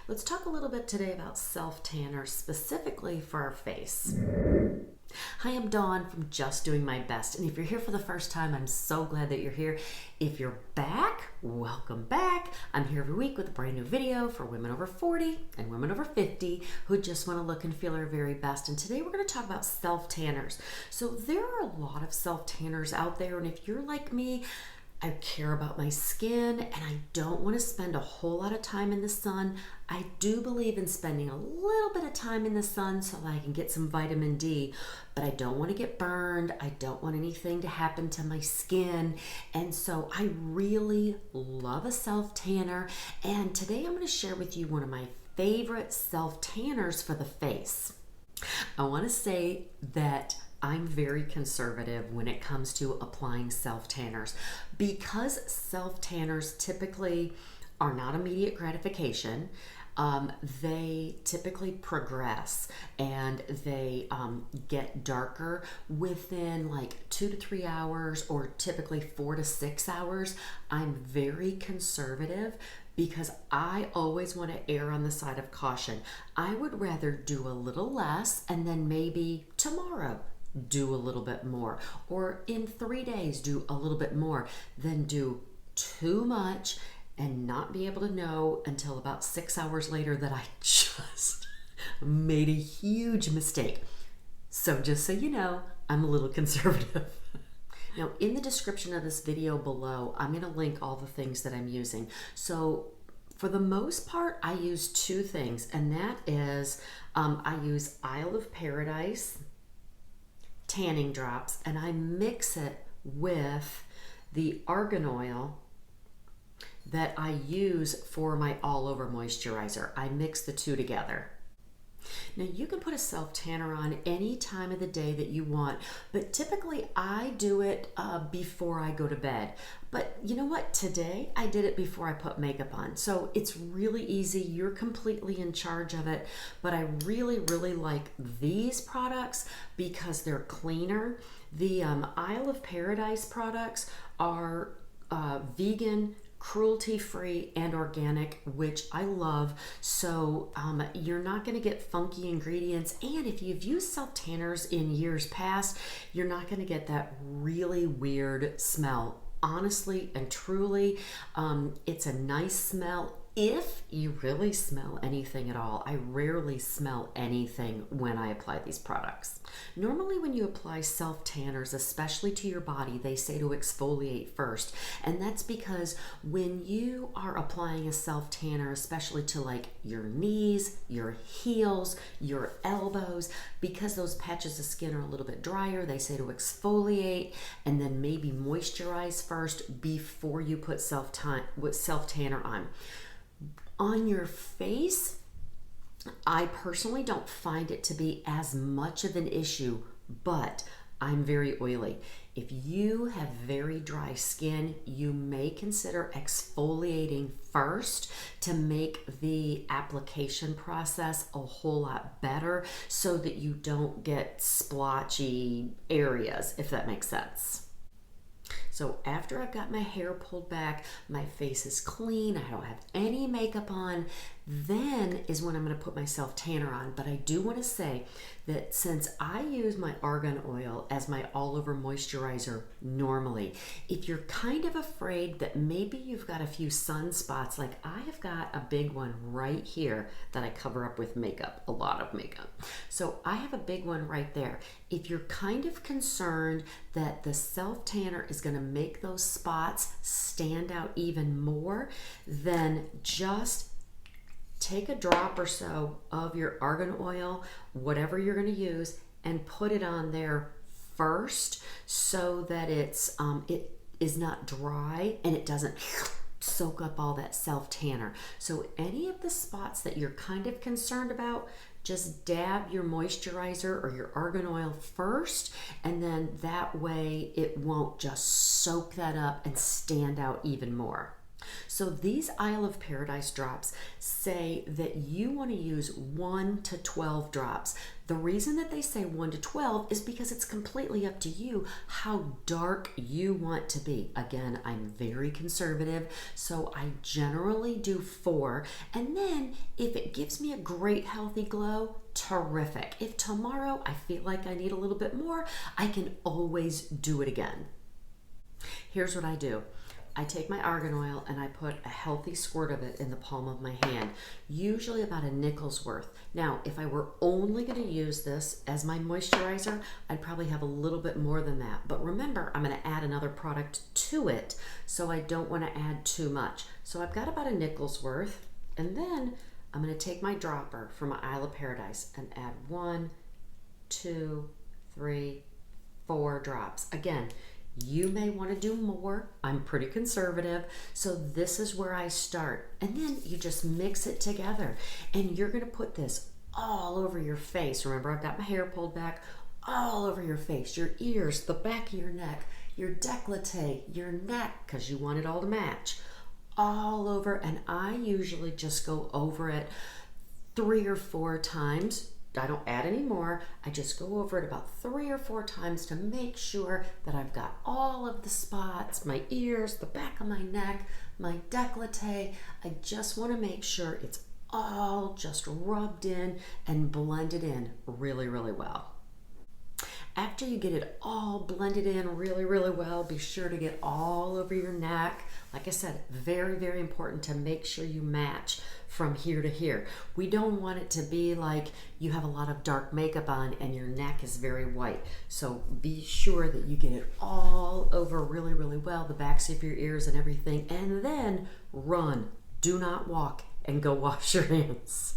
Let's talk a little bit today about self-tanners, specifically for our face. Hi, I'm Dawn from Just Doing My Best, and if you're here for the first time, I'm so glad that you're here. If you're back, welcome back. I'm here every week with a brand new video for women over 40 and women over 50 who just want to look and feel their very best. And today we're going to talk about self-tanners. So there are a lot of self-tanners out there, and if you're like me, I care about my skin and I don't want to spend a whole lot of time in the sun. I do believe in spending a little bit of time in the sun so that I can get some vitamin D, but I don't want to get burned. I don't want anything to happen to my skin. And so I really love a self-tanner. And today I'm going to share with you one of my favorite self-tanners for the face. I want to say that I'm very conservative when it comes to applying self-tanners because self-tanners typically are not immediate gratification. They typically progress and they get darker within like 2 to 3 hours or typically 4 to 6 hours. I'm very conservative because I always want to err on the side of caution. I would rather do a little less and then maybe tomorrow do a little bit more, or in 3 days do a little bit more, than do too much and not be able to know until about 6 hours later that I just made a huge mistake. So just so you know, I'm a little conservative. Now, in the description of this video below, I'm going to link all the things that I'm using. So for the most part, I use two things, and that is I use Isle of Paradise tanning drops, and I mix it with the Argan Oil that I use for my all-over moisturizer. I mix the two together. Now, you can put a self-tanner on any time of the day that you want, but typically I do it before I go to bed. But you know what? Today I did it before I put makeup on. So it's really easy. You're completely in charge of it. But I really, really like these products because they're cleaner. The Isle of Paradise products are vegan, cruelty-free, and organic, which I love. So you're not going to get funky ingredients, and if you've used self-tanners in years past, you're not going to get that really weird smell. Honestly and truly, it's a nice smell if you really smell anything at all. I rarely smell anything when I apply these products. Normally when you apply self-tanners, especially to your body, they say to exfoliate first. And that's because when you are applying a self-tanner, especially to like your knees, your heels, your elbows, because those patches of skin are a little bit drier, they say to exfoliate and then maybe moisturize first before you put self-tanner on. On your face, I personally don't find it to be as much of an issue, but I'm very oily. If you have very dry skin, you may consider exfoliating first to make the application process a whole lot better so that you don't get splotchy areas, if that makes sense. So after I've got my hair pulled back, my face is clean, I don't have any makeup on, then is when I'm going to put my self-tanner on. But I do want to say that since I use my Argan Oil as my all-over moisturizer normally, if you're kind of afraid that maybe you've got a few sunspots, like I have got a big one right here that I cover up with makeup, a lot of makeup. So I have a big one right there. If you're kind of concerned that the self-tanner is going to make those spots stand out even more, then just take a drop or so of your Argan Oil, whatever you're going to use, and put it on there first so that it is not dry and it doesn't soak up all that self-tanner. So any of the spots that you're kind of concerned about, just dab your moisturizer or your Argan Oil first, and then that way it won't just soak that up and stand out even more. So these Isle of Paradise drops say that you want to use 1 to 12 drops. The reason that they say 1 to 12 is because it's completely up to you how dark you want to be. Again, I'm very conservative, so I generally do 4. And then if it gives me a great healthy glow, terrific. If tomorrow I feel like I need a little bit more, I can always do it again. Here's what I do. I take my argan oil and I put a healthy squirt of it in the palm of my hand, usually about a nickel's worth. Now, if I were only going to use this as my moisturizer, I'd probably have a little bit more than that. But remember, I'm going to add another product to it, so I don't want to add too much. So I've got about a nickel's worth, and then I'm going to take my dropper from my Isle of Paradise and add 1, 2, 3, 4 drops. Again, you may want to do more. I'm pretty conservative, so this is where I start. And then you just mix it together, and you're going to put this all over your face. Remember, I've got my hair pulled back, all over your face, your ears, the back of your neck, your décolleté, your neck, because you want it all to match, all over. And I usually just go over it 3 or 4 times. I don't add any more. I just go over it about 3 or 4 times to make sure that I've got all of the spots, my ears, the back of my neck, my décolleté. I just want to make sure it's all just rubbed in and blended in really, really well. After you get it all blended in really, really well, be sure to get all over your neck. Like I said, very, very important to make sure you match from here to here. We don't want it to be like you have a lot of dark makeup on and your neck is very white. So be sure that you get it all over really, really well, the backs of your ears and everything, and then run. Do not walk and go wash your hands.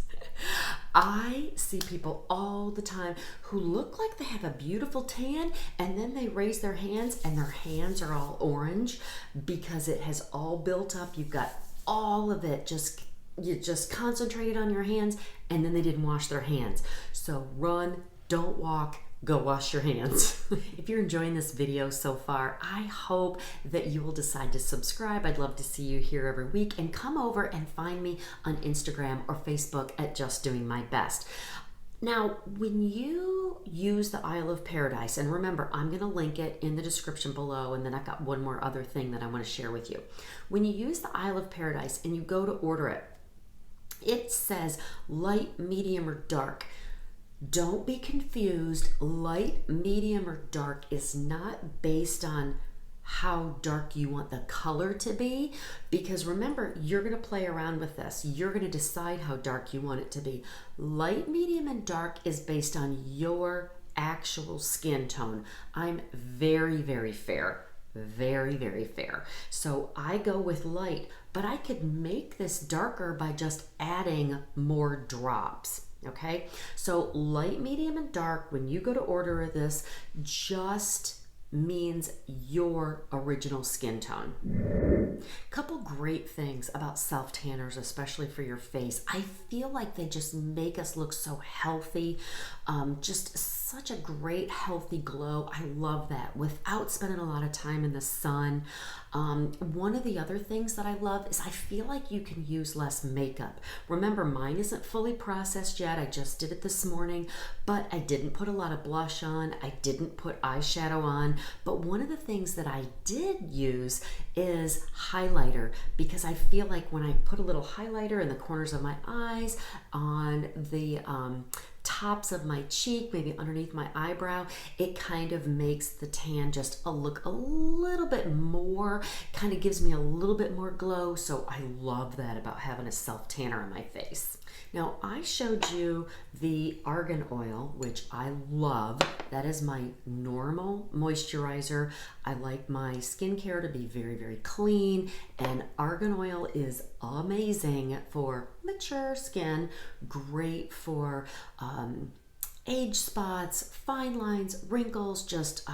I see people all the time who look like they have a beautiful tan, and then they raise their hands and their hands are all orange because it has all built up. You've got all of it you just concentrated on your hands, and then they didn't wash their hands. So run, don't walk, go wash your hands. If you're enjoying this video so far, I hope that you will decide to subscribe. I'd love to see you here every week, and come over and find me on Instagram or Facebook at Just Doing My Best. Now, when you use the Isle of Paradise, and remember, I'm going to link it in the description below, and then I've got one more other thing that I want to share with you. When you use the Isle of Paradise and you go to order it, it says light, medium, or dark. Don't be confused. Light, medium, or dark is not based on how dark you want the color to be, because remember, you're going to play around with this. You're going to decide how dark you want it to be. Light, medium, and dark is based on your actual skin tone. I'm very, very fair. Very, very fair. So I go with light, but I could make this darker by just adding more drops. Okay, so light, medium, and dark, when you go to order this, just means your original skin tone. Couple great things about self-tanners, especially for your face. I feel like they just make us look so healthy, just such a great healthy glow. I love that without spending a lot of time in the sun. One of the other things that I love is I feel like you can use less makeup. Remember, mine isn't fully processed yet. I just did it this morning, but I didn't put a lot of blush on. I didn't put eyeshadow on. But one of the things that I did use is highlighter, because I feel like when I put a little highlighter in the corners of my eyes, on the tops of my cheek, maybe underneath my eyebrow, it kind of makes the tan just look a little bit more, kind of gives me a little bit more glow. So I love that about having a self tanner on my face. Now, I showed you the Argan Oil, which I love. That is my normal moisturizer. I like my skincare to be very, very clean, and Argan Oil is amazing for mature skin, great for age spots, fine lines, wrinkles, just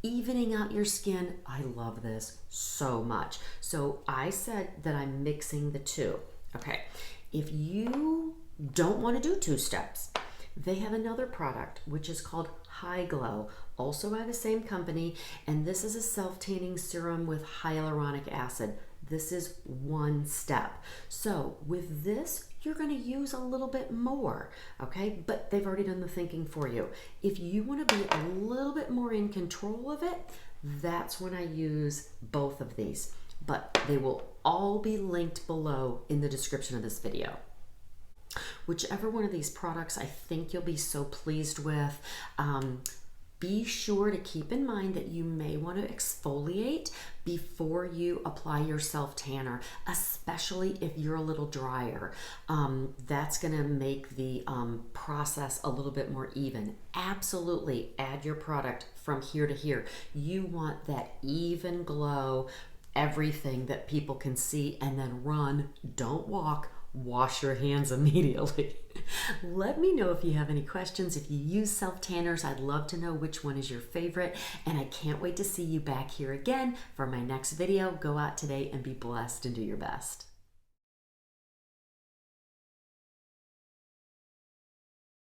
evening out your skin. I love this so much. So I said that I'm mixing the two. Okay. If you don't want to do 2 steps, they have another product which is called High Glow, also by the same company, and this is a self-tanning serum with hyaluronic acid. This is one step. So with this, you're going to use a little bit more, okay? But they've already done the thinking for you. If you want to be a little bit more in control of it, that's when I use both of these. But they will all be linked below in the description of this video. Whichever one of these products I think you'll be so pleased with, be sure to keep in mind that you may want to exfoliate before you apply your self-tanner, especially if you're a little drier. That's going to make the process a little bit more even. Absolutely add your product from here to here. You want that even glow, everything that people can see, and then run, don't walk, wash your hands immediately. Let me know if you have any questions. If you use self-tanners, I'd love to know which one is your favorite, and I can't wait to see you back here again for my next video. Go out today and be blessed and do your best.